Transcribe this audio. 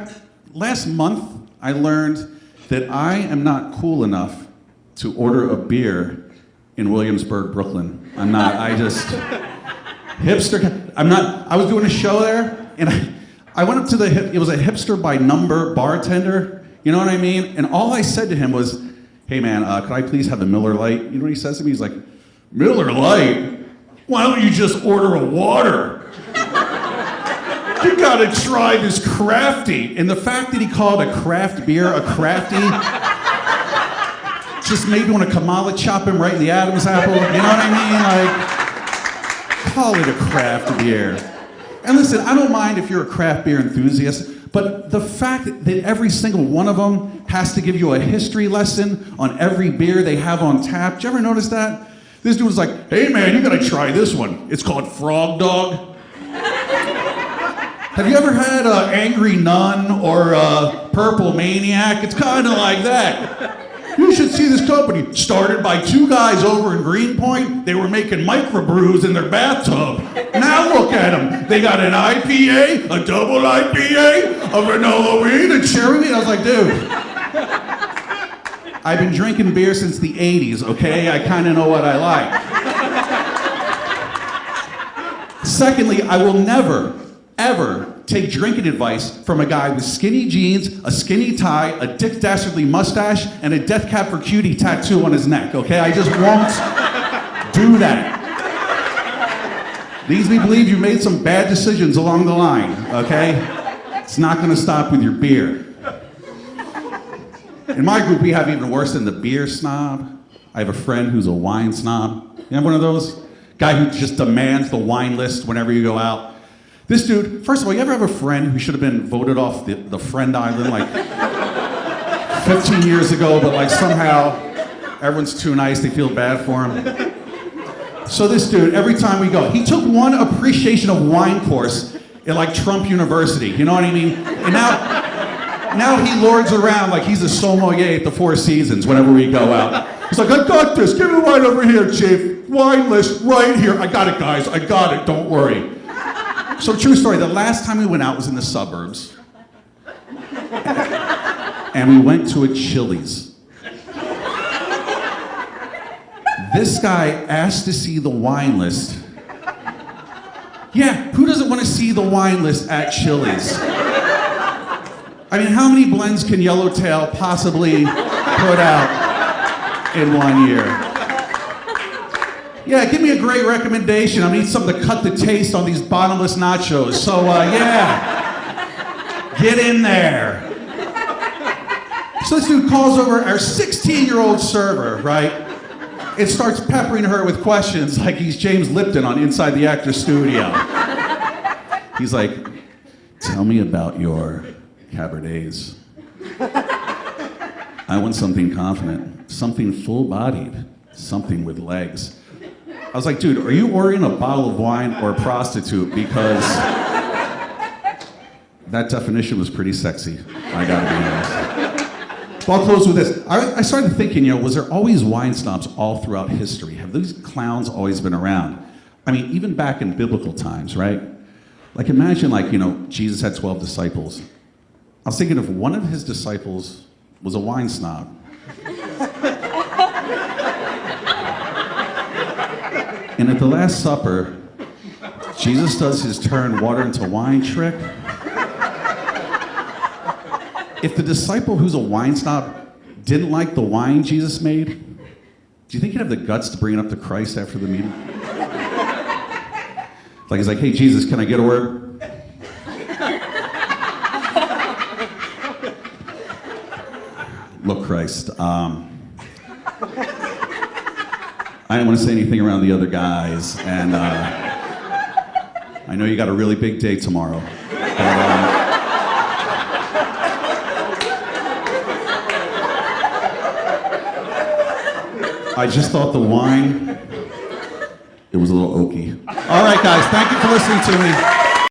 fact, last month I learned that I am not cool enough to order a beer in Williamsburg, Brooklyn. I'm not. I just hipster. I'm not. I was doing a show there, and I went up to it was a hipster by number bartender. You know what I mean? And all I said to him was, "Hey man, could I please have a Miller Lite?" You know what he says to me? He's like, "Miller Lite? Why don't you just order a water? You gotta try this crafty." And the fact that he called a craft beer a crafty just made me want to Kamala chop him right in the Adam's apple. You know what I mean? Like, call it a craft beer. And listen, I don't mind if you're a craft beer enthusiast, but the fact that every single one of them has to give you a history lesson on every beer they have on tap. Did you ever notice that? This dude was like, "Hey man, you gotta try this one. It's called Frog Dog." Have you ever had Angry Nun or Purple Maniac? It's kind of like that. You should see this company. Started by two guys over in Greenpoint. They were making microbrews in their bathtub. Now look at them. They got an IPA, a double IPA, a vanilla wheat, a cherry wheat. I was like, dude, I've been drinking beer since the 80s, okay? I kind of know what I like. Secondly, I will never, ever take drinking advice from a guy with skinny jeans, a skinny tie, a Dick Dastardly mustache, and a Death Cab for Cutie tattoo on his neck, okay? I just won't do that. Leads me to believe you made some bad decisions along the line, okay? It's not gonna stop with your beer. In my group, we have even worse than the beer snob. I have a friend who's a wine snob. You have one of those? Guy who just demands the wine list whenever you go out. This dude, first of all, you ever have a friend who should have been voted off the friend island like 15 years ago, but like somehow everyone's too nice, they feel bad for him? So this dude, every time we go, he took one appreciation of wine course at like Trump University, you know what I mean? And now he lords around like he's a sommelier at the Four Seasons whenever we go out. He's like, "I got this, give me the wine over here, chief. Wine list right here. I got it, guys, I got it, don't worry." So true story, the last time we went out was in the suburbs. And we went to a Chili's. This guy asked to see the wine list. Yeah, who doesn't want to see the wine list at Chili's? I mean, how many blends can Yellowtail possibly put out in 1 year? Yeah, give me a great recommendation. I need something to cut the taste on these bottomless nachos. So, yeah, get in there. So this dude calls over our 16-year-old server, right? And starts peppering her with questions like he's James Lipton on Inside the Actors Studio. He's like, "Tell me about your Cabernets. I want something confident, something full-bodied, something with legs." I was like, "Dude, are you ordering a bottle of wine or a prostitute? Because that definition was pretty sexy, I gotta be honest." Well, I'll close with this. I started thinking, was there always wine snobs all throughout history? Have these clowns always been around? I mean, even back in biblical times, right? Like imagine Jesus had 12 disciples. I was thinking if one of his disciples was a wine snob. And at the Last Supper, Jesus does his turn water into wine trick. If the disciple who's a wine snob didn't like the wine Jesus made, do you think he'd have the guts to bring it up to Christ after the meeting? Like he's like, "Hey Jesus, can I get a word?" "Look, Christ, I didn't want to say anything around the other guys, and I know you got a really big day tomorrow. But, I just thought the wine, it was a little oaky." All right, guys, thank you for listening to me.